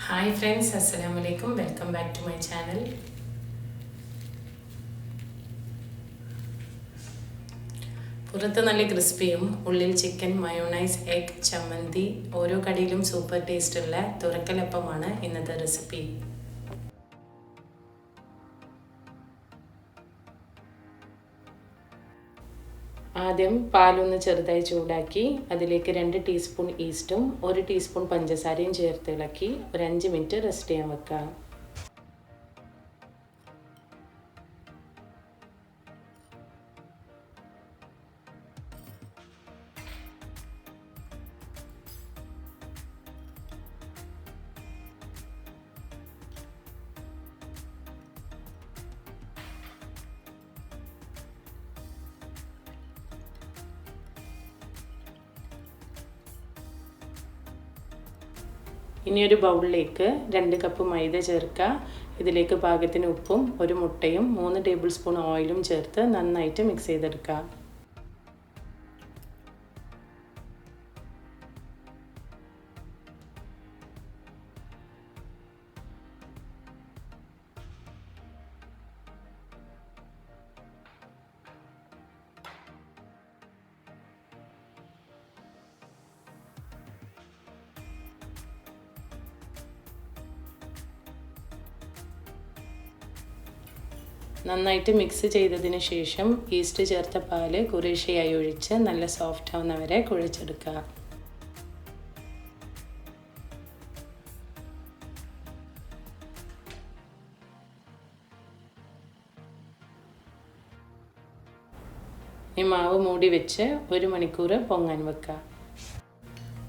Hi friends, Assalamu alaikum. Welcome back to my channel. പുറത്ത് നല്ല ക്രിസ്പിയും ഉള്ളിൽ ചിക്കൻ, മയോണൈസ്, എഗ്, ചമ്മന്തി, ഓരോ കടിയിലും സൂപ്പർ ടേസ്റ്റുള്ള തുറക്കലപ്പമാണ് ഇന്നത്തെ റെസിപ്പി. ആദ്യം പാലൊന്ന് ചെറുതായി ചൂടാക്കി അതിലേക്ക് 2 ടീസ്പൂൺ ഈസ്റ്റും 1 ടീസ്പൂൺ പഞ്ചസാരയും ചേർത്ത് ഇളക്കി ഒരു 5 മിനിറ്റ് റെസ്റ്റ് ചെയ്യാൻ വെക്കാം. ഇനി ഒരു ബൗളിലേക്ക് 2 കപ്പ് മൈദ ചേർക്കുക. ഇതിലേക്ക് പാകത്തിന് ഉപ്പും 1 മുട്ടയും 3 ടേബിൾ സ്പൂൺ ഓയിലും ചേർത്ത് നന്നായിട്ട് മിക്സ് ചെയ്തെടുക്കുക. നന്നായിട്ട് മിക്സ് ചെയ്തതിന് ശേഷം ഈസ്റ്റ് ചേർത്ത പാല് കുറേശ്ശെയായി ഒഴിച്ച് നല്ല സോഫ്റ്റ് ആവുന്നവരെ കുഴച്ചെടുക്കുക. ഈ മാവ് മൂടി വെച്ച് 1 മണിക്കൂർ പൊങ്ങാൻ വെക്കുക.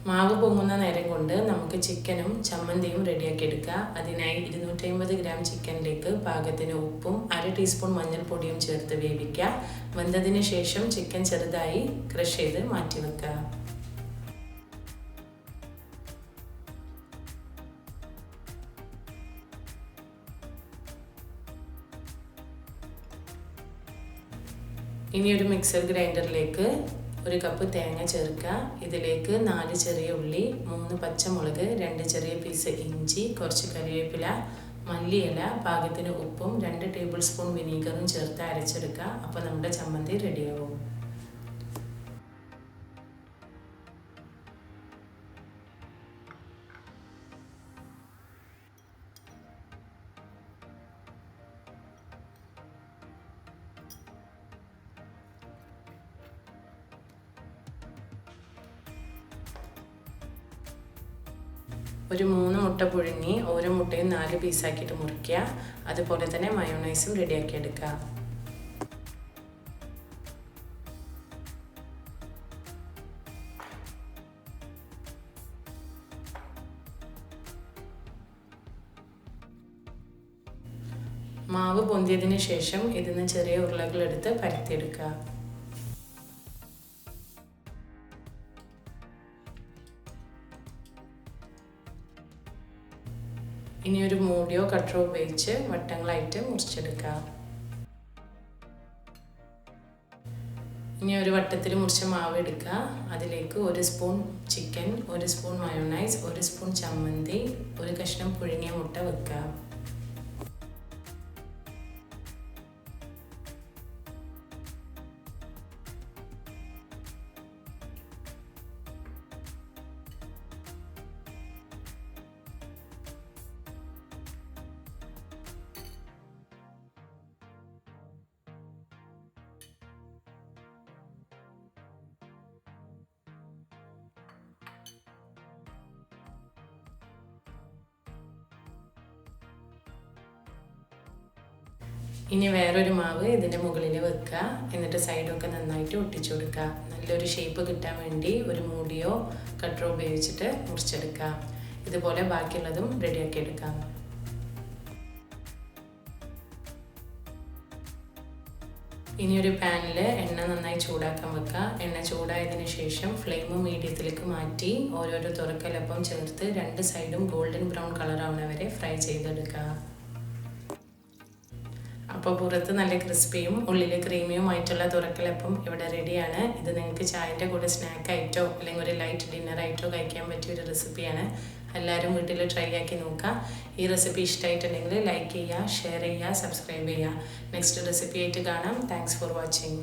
മാവ് പൊങ്ങുന്ന നേരം കൊണ്ട് നമുക്ക് ചിക്കനും ചമ്മന്തിയും റെഡിയാക്കി എടുക്കുക. അതിനായി 250 ഗ്രാം ചിക്കനിലേക്ക് പാകത്തിന് ഉപ്പും 1/2 ടീസ്പൂൺ മഞ്ഞൾപ്പൊടിയും ചേർത്ത് വേവിക്കുക. വെന്തതിന് ശേഷം ചിക്കൻ ചെറുതായി ക്രഷ് ചെയ്ത് മാറ്റി വെക്കുക. ഇനി ഒരു മിക്സർ ഗ്രൈൻഡറിലേക്ക് 1 കപ്പ് തേങ്ങ ചേർക്കുക. ഇതിലേക്ക് 4 ചെറിയ ഉള്ളി, 3 പച്ചമുളക്, 2 ചെറിയ പീസ് ഇഞ്ചി, കുറച്ച് കറിവേപ്പില, മല്ലിയില, പാകത്തിന് ഉപ്പും 2 ടേബിൾ സ്പൂൺ വിനീഗറും ചേർത്ത് അരച്ചെടുക്കുക. അപ്പോൾ നമ്മുടെ ചമ്മന്തി റെഡിയാവും. ഒരു 3 മുട്ട പുഴുങ്ങി ഓരോ മുട്ടയും 4 പീസാക്കിയിട്ട് മുറിക്കുക. അതുപോലെ തന്നെ മയോണൈസും റെഡിയാക്കി എടുക്കുക. മാവ് പൊന്തിയതിന് ശേഷം ഇതിന് ചെറിയ ഉരുളകളെടുത്ത് പരത്തിയെടുക്കുക. ഇനി ഒരു മൂടിയോ കട്ടറോ ഉപയോഗിച്ച് വട്ടങ്ങളായിട്ട് മുറിച്ചെടുക്കുക. ഇനി ഒരു വട്ടത്തിൽ മുറിച്ച മാവ് എടുക്കുക. അതിലേക്ക് 1 spoon chicken, 1 spoon mayonnaise, 1 spoon ചമ്മന്തി, 1 കഷ്ണം പുഴുങ്ങിയ മുട്ട വെക്കുക. ഇനി വേറൊരു മാവ് ഇതിൻ്റെ മുകളിൽ വെക്കുക. എന്നിട്ട് സൈഡൊക്കെ നന്നായിട്ട് ഒട്ടിച്ചു കൊടുക്കുക. നല്ലൊരു ഷേപ്പ് കിട്ടാൻ വേണ്ടി ഒരു മൂടിയോ കട്ടറോ ഉപയോഗിച്ചിട്ട് മുറിച്ചെടുക്കുക. ഇതുപോലെ ബാക്കിയുള്ളതും റെഡിയാക്കി എടുക്കാം. ഇനി ഒരു പാനിൽ എണ്ണ നന്നായി ചൂടാക്കാൻ വെക്കുക. എണ്ണ ചൂടായതിന് ശേഷം ഫ്ലെയിം മീഡിയത്തിലേക്ക് മാറ്റി ഓരോരോ തുറക്കലപ്പം ചേർത്ത് 2 സൈഡും ഗോൾഡൻ ബ്രൗൺ കളർ ആവുന്നവരെ ഫ്രൈ ചെയ്തെടുക്കുക. അപ്പോൾ പുറത്ത് നല്ല ക്രിസ്പിയും ഉള്ളിൽ ക്രീമിയുമായിട്ടുള്ള തുറക്കലപ്പം ഇവിടെ റെഡിയാണ്. ഇത് നിങ്ങൾക്ക് ചായൻ്റെ കൂടെ സ്നാക്കായിട്ടോ അല്ലെങ്കിൽ ഒരു ലൈറ്റ് ഡിന്നറായിട്ടോ കഴിക്കാൻ പറ്റിയ ഒരു റെസിപ്പിയാണ്. എല്ലാവരും വീട്ടിൽ ട്രൈ ആക്കി നോക്കുക. ഈ റെസിപ്പി ഇഷ്ടമായിട്ടുണ്ടെങ്കിൽ ലൈക്ക് ചെയ്യുക, ഷെയർ ചെയ്യുക, സബ്സ്ക്രൈബ് ചെയ്യുക. നെക്സ്റ്റ് റെസിപ്പി ആയിട്ട് കാണാം. Thanks for watching.